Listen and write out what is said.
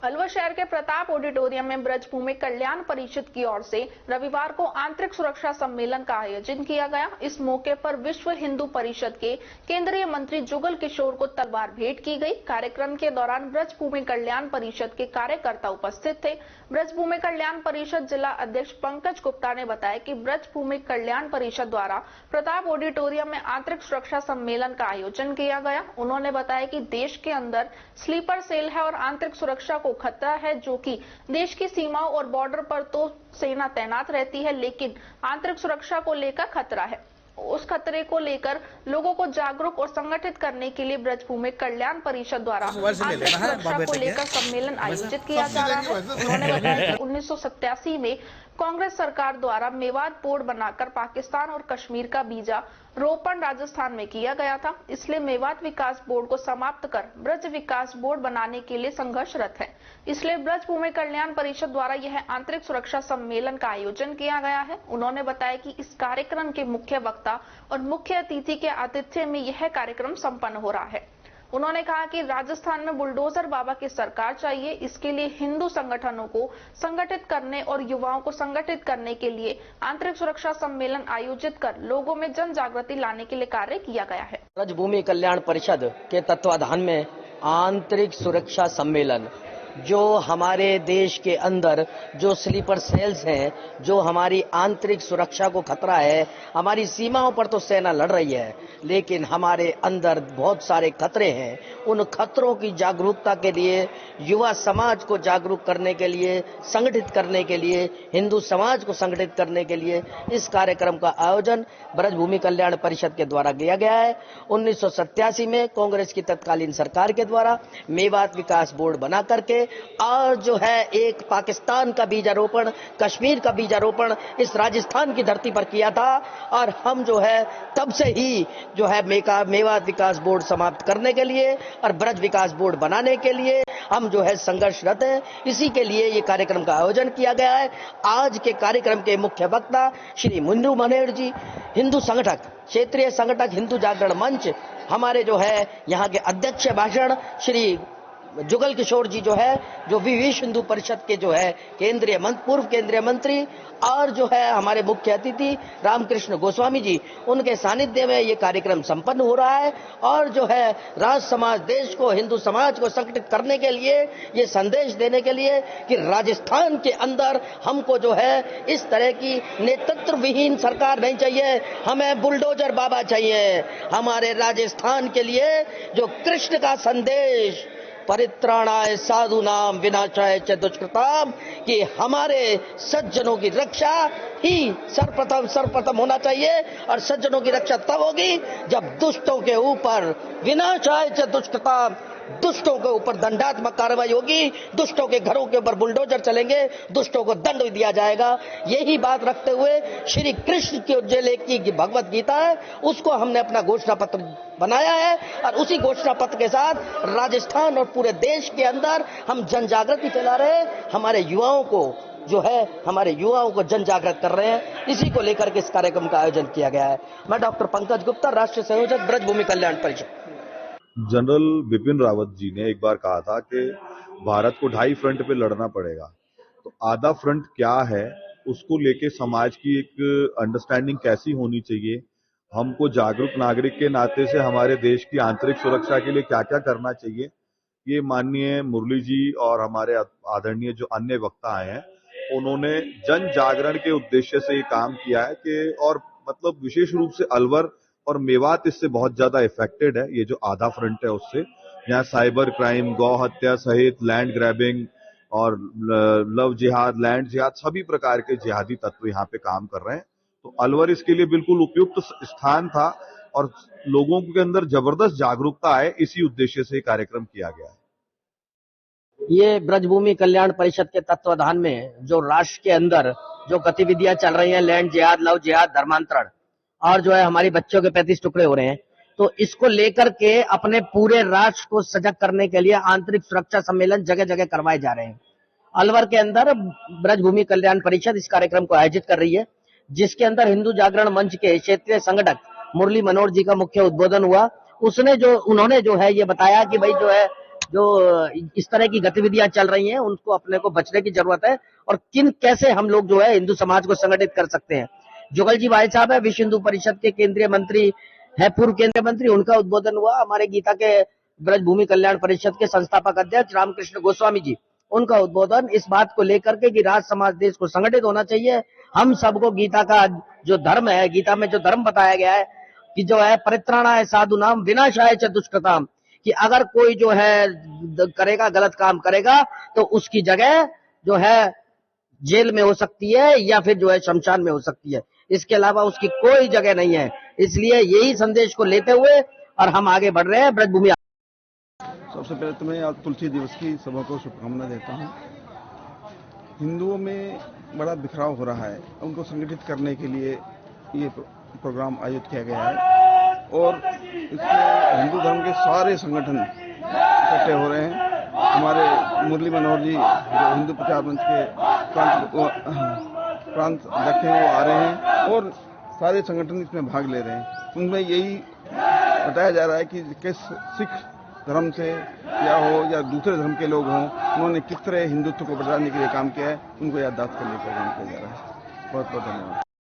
अलवर शहर के प्रताप ऑडिटोरियम में ब्रजभूमि कल्याण परिषद की ओर से रविवार को आंतरिक सुरक्षा सम्मेलन का आयोजन किया गया। इस मौके पर विश्व हिंदू परिषद के केंद्रीय मंत्री जुगल किशोर को तलवार भेंट की गई। कार्यक्रम के दौरान ब्रजभूमि कल्याण परिषद के कार्यकर्ता उपस्थित थे। ब्रजभूमि कल्याण परिषद जिला अध्यक्ष पंकज गुप्ता ने बताया कि ब्रजभूमि कल्याण परिषद द्वारा प्रताप ऑडिटोरियम में आंतरिक सुरक्षा सम्मेलन का आयोजन किया गया। उन्होंने बताया कि देश के अंदर स्लीपर सेल है और आंतरिक सुरक्षा को खतरा है, जो कि देश की सीमाओं और बॉर्डर पर तो सेना तैनात रहती है, लेकिन आंतरिक सुरक्षा को लेकर खतरा है। उस खतरे को लेकर लोगों को जागरूक और संगठित करने के लिए ब्रजभूमि कल्याण परिषद द्वारा आंतरिक सुरक्षा को लेकर सम्मेलन आयोजित किया जा रहा है। उन्होंने बताया कि 1987 में कांग्रेस सरकार द्वारा मेवात बोर्ड बनाकर पाकिस्तान और कश्मीर का बीजा रोपण राजस्थान में किया गया था, इसलिए मेवात विकास बोर्ड को समाप्त कर ब्रज विकास बोर्ड बनाने के लिए संघर्षरत है। इसलिए ब्रजभूमि कल्याण परिषद द्वारा यह आंतरिक सुरक्षा सम्मेलन का आयोजन किया गया है। उन्होंने बताया कि इस कार्यक्रम के मुख्य वक्ता और मुख्य अतिथि के आतिथ्य में यह कार्यक्रम संपन्न हो रहा है। उन्होंने कहा कि राजस्थान में बुलडोजर बाबा की सरकार चाहिए। इसके लिए हिंदू संगठनों को संगठित करने और युवाओं को संगठित करने के लिए आंतरिक सुरक्षा सम्मेलन आयोजित कर लोगों में जन जागृति लाने के लिए कार्य किया गया है। ब्रजभूमि कल्याण परिषद के तत्वाधान में आंतरिक सुरक्षा सम्मेलन, जो हमारे देश के अंदर जो स्लीपर सेल्स हैं, जो हमारी आंतरिक सुरक्षा को खतरा है, हमारी सीमाओं पर तो सेना लड़ रही है, लेकिन हमारे अंदर बहुत सारे खतरे हैं। उन खतरों की जागरूकता के लिए, युवा समाज को जागरूक करने के लिए, संगठित करने के लिए, हिंदू समाज को संगठित करने के लिए इस कार्यक्रम का आयोजन ब्रजभूमि कल्याण परिषद के द्वारा किया गया है। 1987 में कांग्रेस की तत्कालीन सरकार के द्वारा मेवात विकास बोर्ड बना करके और जो है एक पाकिस्तान का बीजारोपण, कश्मीर का बीजारोपण इस राजस्थान की धरती पर किया था, और हम जो है तब से ही जो है मेवात विकास बोर्ड समाप्त करने के लिए और ब्रज विकास बोर्ड बनाने के लिए हम जो है संघर्षरत हैं। इसी के लिए ये कार्यक्रम का आयोजन किया गया है। आज के कार्यक्रम के मुख्य वक्ता श्री मुन्नू मनेर जी, हिंदू संगठक, क्षेत्रीय संगठक हिंदू जागरण मंच, हमारे जो है यहाँ के अध्यक्ष भाषण श्री जुगल किशोर जी जो है, जो विश्व हिंदू परिषद के जो है पूर्व केंद्रीय मंत्री, और जो है हमारे मुख्य अतिथि रामकृष्ण गोस्वामी जी, उनके सानिध्य में ये कार्यक्रम संपन्न हो रहा है। और जो है राष्ट्र समाज, देश को, हिंदू समाज को संगठित करने के लिए, ये संदेश देने के लिए कि राजस्थान के अंदर हमको जो है इस तरह की नेतृत्व विहीन सरकार नहीं चाहिए, हमें बुलडोजर बाबा चाहिए। हमारे राजस्थान के लिए जो कृष्ण का संदेश परित्राणाय साधूनाम विनाशाय च दुष्कृताम, कि हमारे सज्जनों की रक्षा ही सर्वप्रथम होना चाहिए, और सज्जनों की रक्षा तब होगी जब दुष्टों के ऊपर विनाशाय च दुष्कृताम, दुष्टों के ऊपर दंडात्मक कार्रवाई होगी, दुष्टों के घरों के ऊपर बुलडोजर चलेंगे, दुष्टों को दंड दिया जाएगा। यही बात रखते हुए श्री कृष्ण की जो लेखी की भगवत गीता है, उसको हमने अपना घोषणा पत्र बनाया है, और उसी घोषणा पत्र के साथ राजस्थान और पूरे देश के अंदर हम जन जागृति फैला रहे हैं। हमारे युवाओं को जन जागृत कर रहे हैं। इसी को लेकर के इस कार्यक्रम का आयोजन किया गया है। मैं डॉक्टर पंकज गुप्ता, राष्ट्रीय संयोजक ब्रजभूमि कल्याण परिषद। जनरल बिपिन रावत जी ने एक बार कहा था कि भारत को 2.5 फ्रंट पे लड़ना पड़ेगा, तो आधा फ्रंट क्या है, उसको लेके समाज की एक अंडरस्टैंडिंग कैसी होनी चाहिए, हमको जागरूक नागरिक के नाते से हमारे देश की आंतरिक सुरक्षा के लिए क्या क्या करना चाहिए, ये माननीय मुरली जी और हमारे आदरणीय जो अन्य वक्ता आए हैं, उन्होंने जन जागरण के उद्देश्य से ये काम किया है कि, और मतलब विशेष रूप से अलवर और मेवात इससे बहुत ज्यादा इफेक्टेड है। ये जो आधा फ्रंट है उससे, यहाँ साइबर क्राइम, गौ हत्या सहित लैंड ग्रैबिंग और लव जिहाद, लैंड जिहाद, सभी प्रकार के जिहादी तत्व यहाँ पे काम कर रहे हैं। तो अलवर इसके लिए बिल्कुल उपयुक्त स्थान था, और लोगों के अंदर जबरदस्त जागरूकता आए, इसी उद्देश्य से कार्यक्रम किया गया है। ये ब्रजभूमि कल्याण परिषद के तत्वाधान में जो राष्ट्र के अंदर जो गतिविधियां चल रही हैं, लैंड जिहाद, लव जिहाद, धर्मांतरण, और जो है हमारी बच्चों के 35 टुकड़े हो रहे हैं, तो इसको लेकर के अपने पूरे राष्ट्र को सजग करने के लिए आंतरिक सुरक्षा सम्मेलन जगह जगह करवाए जा रहे हैं। अलवर के अंदर ब्रजभूमि कल्याण परिषद इस कार्यक्रम को आयोजित कर रही है, जिसके अंदर हिंदू जागरण मंच के क्षेत्रीय संगठक मुरली मनोहर जी का मुख्य उद्बोधन हुआ। उन्होंने जो है ये बताया कि भाई जो है जो इस तरह की गतिविधियां चल रही हैं उनको अपने को बचने की जरूरत है और कैसे हम लोग जो है हिंदू समाज को संगठित कर सकते हैं। जुगल जी भाई साहब है, विश्व हिंदू परिषद के केंद्रीय मंत्री है, पूर्व केंद्रीय मंत्री, उनका उद्बोधन हुआ। हमारे गीता के ब्रज भूमि कल्याण परिषद के संस्थापक अध्यक्ष रामकृष्ण गोस्वामी जी, उनका उद्बोधन इस बात को लेकर के कि राज समाज देश को संगठित होना चाहिए। हम सबको गीता का जो धर्म है, गीता में जो धर्म बताया गया है कि जो है परित्राणाय साधुनाम विनाशाय च दुष्कृताम, कि अगर कोई जो है करेगा, गलत काम करेगा तो उसकी जगह जो है जेल में हो सकती है या फिर जो है शमशान में हो सकती है, इसके अलावा उसकी कोई जगह नहीं है। इसलिए यही संदेश को लेते हुए और हम आगे बढ़ रहे हैं ब्रजभूमि। सबसे पहले तो मैं आज तुलसी दिवस की सभा को शुभकामना देता हूं। हिंदुओं में बड़ा बिखराव हो रहा है, उनको संगठित करने के लिए ये प्रोग्राम आयोजित किया गया है और इसमें हिंदू धर्म के सारे संगठन इकट्ठे हो रहे हैं। हमारे मुरली मनोहर जी जो हिंदू प्रचार मंच के प्रांत अध्यक्ष हैं वो आ रहे हैं और सारे संगठन इसमें भाग ले रहे हैं। उनमें यही बताया जा रहा है कि किस सिख धर्म से या हो या दूसरे धर्म के लोग हों, उन्होंने किस तरह हिंदुत्व को बढ़ाने के लिए काम किया है, उनको याददाश्त करने का काम किया जा रहा है। बहुत बहुत धन्यवाद।